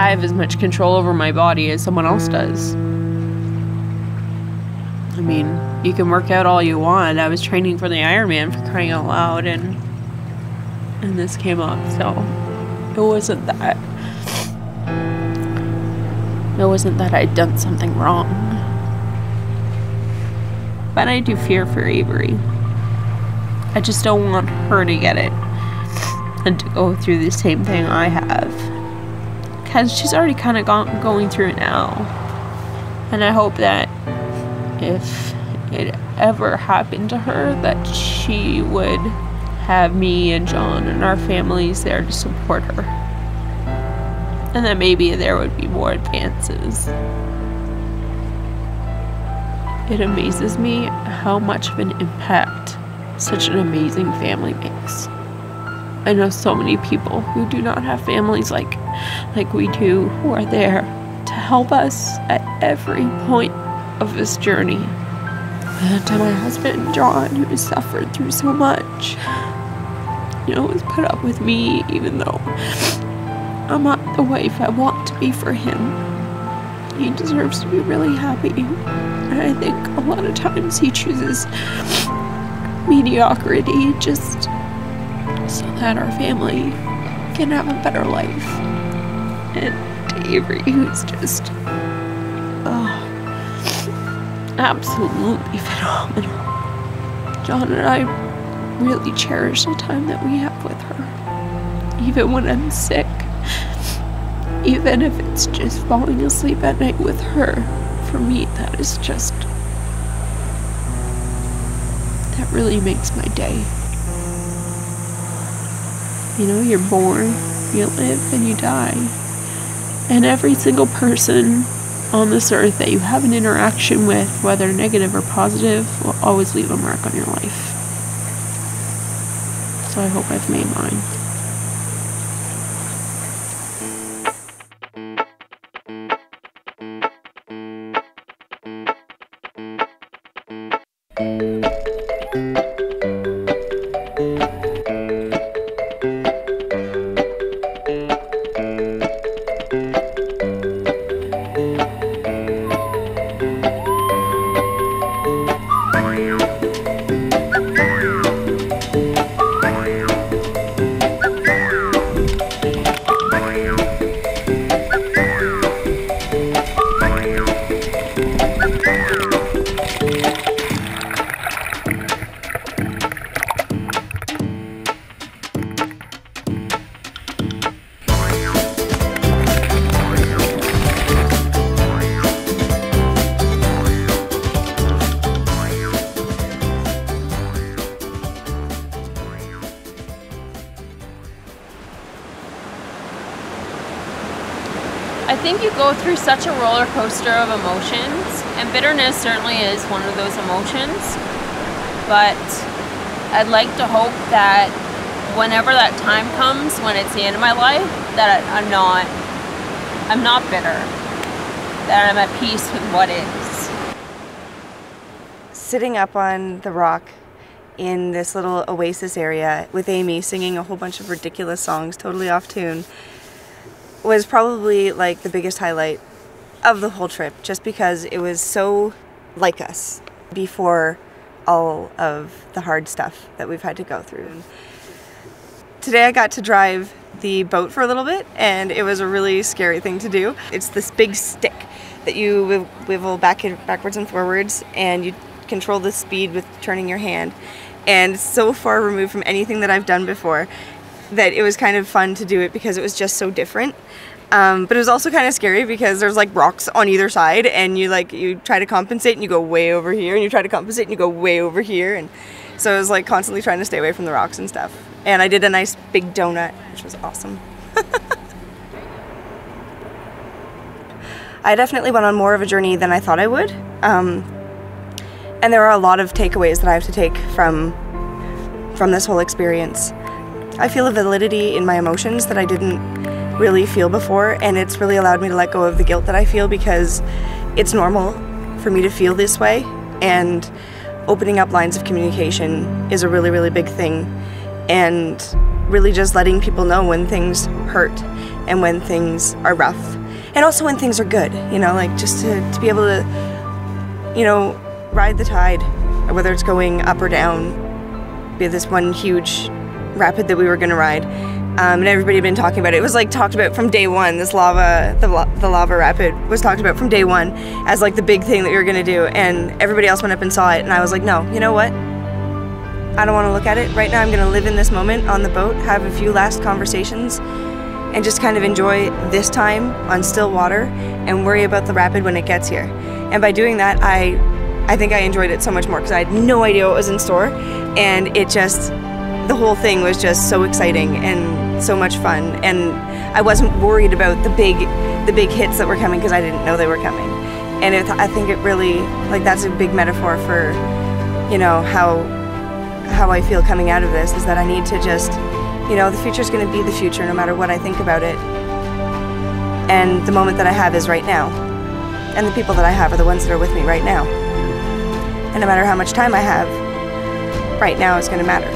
I have as much control over my body as someone else does. I mean, you can work out all you want. I was training for the Ironman, for crying out loud, and this came up, so it wasn't that I'd done something wrong. But I do fear for Avery. I just don't want her to get it and to go through the same thing I have. Because she's already kind of going through it now. And I hope that if it ever happened to her, that she would have me and John and our families there to support her. And that maybe there would be more advances. It amazes me how much of an impact such an amazing family makes. I know so many people who do not have families like we do, who are there to help us at every point of this journey. And to my husband, John, who has suffered through so much, has put up with me even though I'm not the wife I want to be for him. He deserves to be really happy. And I think a lot of times he chooses mediocrity just so that our family can have a better life. And Avery, who's just absolutely phenomenal. John and I really cherish the time that we have with her. Even when I'm sick, even if it's just falling asleep at night with her, for me that really makes my day. You're born, you live, and you die. And every single person on this earth that you have an interaction with, whether negative or positive, will always leave a mark on your life. So I hope I've made mine. I think you go through such a roller coaster of emotions, and bitterness certainly is one of those emotions, but I'd like to hope that whenever that time comes, when it's the end of my life, that I'm not bitter, that I'm at peace with what is. Sitting up on the rock in this little oasis area with Amy singing a whole bunch of ridiculous songs totally off tune was probably like the biggest highlight of the whole trip, just because it was so like us before all of the hard stuff that we've had to go through. Today I got to drive the boat for a little bit, and it was a really scary thing to do. It's this big stick that you wivel backwards and forwards, and you control the speed with turning your hand. And it's so far removed from anything that I've done before that it was kind of fun to do it because it was just so different. But it was also kind of scary because there's like rocks on either side, and you try to compensate and you go way over here, and you try to compensate and you go way over here, and so I was like constantly trying to stay away from the rocks and stuff. And I did a nice big donut, which was awesome. I definitely went on more of a journey than I thought I would. And there are a lot of takeaways that I have to take from this whole experience. I feel a validity in my emotions that I didn't really feel before, and it's really allowed me to let go of the guilt that I feel, because it's normal for me to feel this way, and opening up lines of communication is a really, really big thing, and really just letting people know when things hurt and when things are rough, and also when things are good, you know, like just to be able to, you know, ride the tide, whether it's going up or down. We had this one huge rapid that we were going to ride, and everybody had been talking about it. It was like talked about from day one. This lava, the lava rapid was talked about from day one as like the big thing that we were going to do, and everybody else went up and saw it, and I was like, no, you know what? I don't want to look at it. Right now I'm going to live in this moment on the boat, have a few last conversations, and just kind of enjoy this time on still water and worry about the rapid when it gets here. And by doing that, I think I enjoyed it so much more because I had no idea what was in store, and it just, the whole thing was just so exciting and so much fun, and I wasn't worried about the big hits that were coming because I didn't know they were coming. And I think it really, like, that's a big metaphor for, you know, how I feel coming out of this, is that I need to just, you know, the future's going to be the future no matter what I think about it, and the moment that I have is right now, and the people that I have are the ones that are with me right now, and no matter how much time I have, right now is going to matter.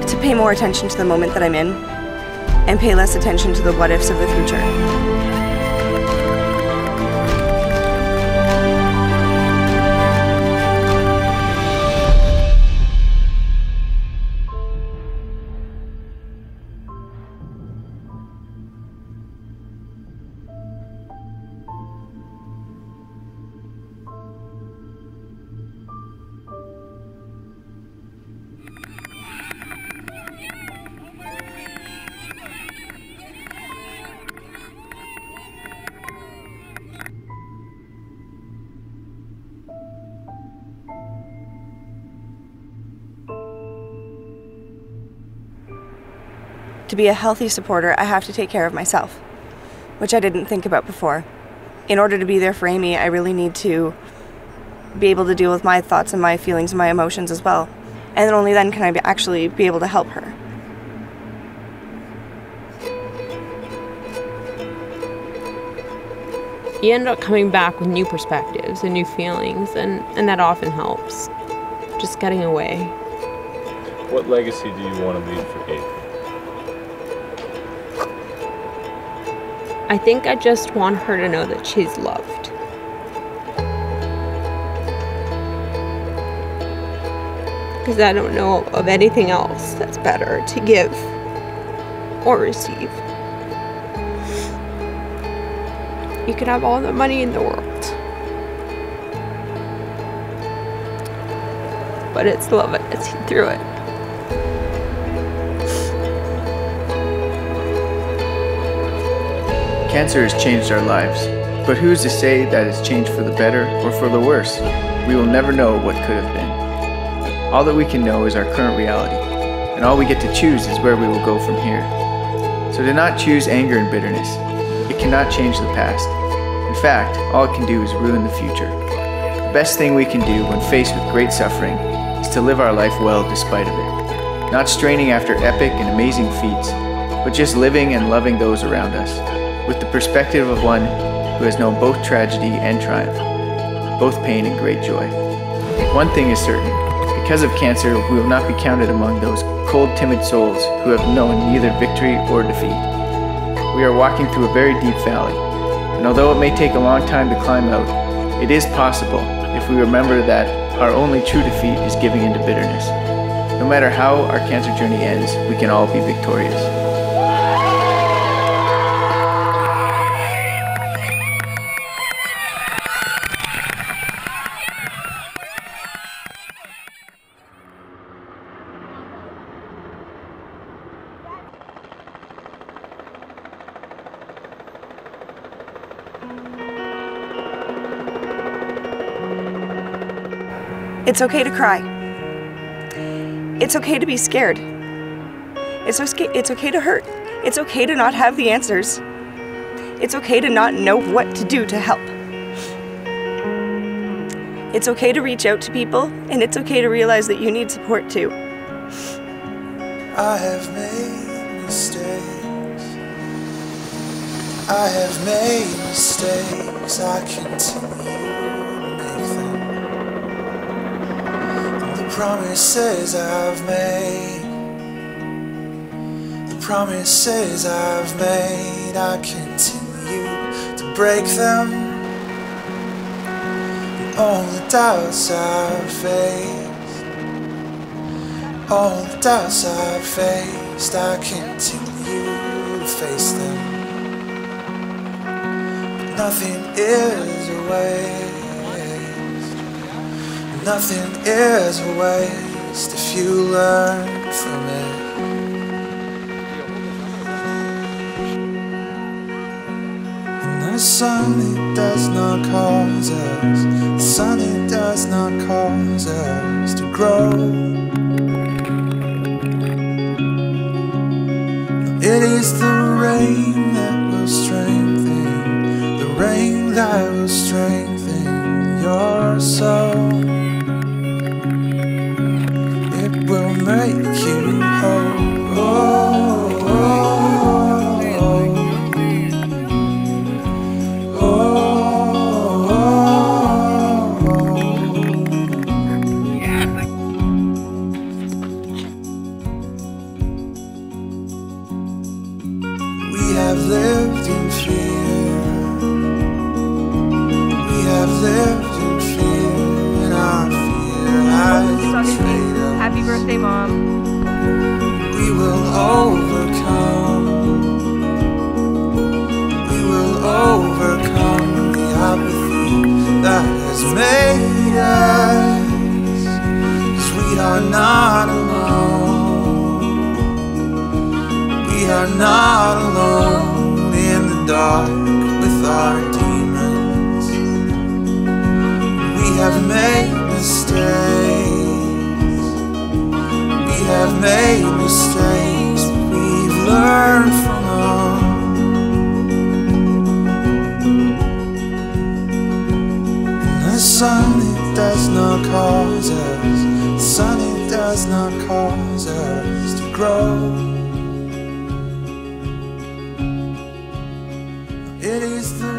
To pay more attention to the moment that I'm in, and pay less attention to the what ifs of the future. To be a healthy supporter, I have to take care of myself, which I didn't think about before. In order to be there for Amy, I really need to be able to deal with my thoughts and my feelings and my emotions as well. And then only then can I actually be able to help her. You end up coming back with new perspectives and new feelings, and that often helps. Just getting away. What legacy do you want to leave for Kate? I think I just want her to know that she's loved. Because I don't know of anything else that's better to give or receive. You can have all the money in the world, but it's love that gets you through it. Cancer has changed our lives, but who's to say that it's changed for the better or for the worse? We will never know what could have been. All that we can know is our current reality, and all we get to choose is where we will go from here. So do not choose anger and bitterness. It cannot change the past. In fact, all it can do is ruin the future. The best thing we can do when faced with great suffering is to live our life well despite of it, not straining after epic and amazing feats, but just living and loving those around us, with the perspective of one who has known both tragedy and triumph, both pain and great joy. One thing is certain, because of cancer, we will not be counted among those cold, timid souls who have known neither victory or defeat. We are walking through a very deep valley, and although it may take a long time to climb out, it is possible if we remember that our only true defeat is giving into bitterness. No matter how our cancer journey ends, we can all be victorious. It's okay to cry. It's okay to be scared. It's okay to hurt. It's okay to not have the answers. It's okay to not know what to do to help. It's okay to reach out to people, and it's okay to realize that you need support too. I have made mistakes. I have made mistakes. I continue to make them. And the promises I've made, the promises I've made, I continue to break them. And all the doubts I've faced, all the doubts I've faced, I continue to face them. But nothing is a waste, nothing is a waste if you learn from it. The sun, it does not cause us, the sun, it does not cause us to grow. It is the rain that will strengthen, the rain that will strengthen your soul. It will make you whole. We have lived in fear, we have lived in fear, and our fear has faded. Happy birthday, Mom. We will overcome, we will overcome the apathy that has made us, 'cause we are not alone, we are not alone in the dark with our demons. We have made mistakes, we have made mistakes, but we've learned from them. And the sun, it does not cause us, the sun, it does not cause us to grow. It is the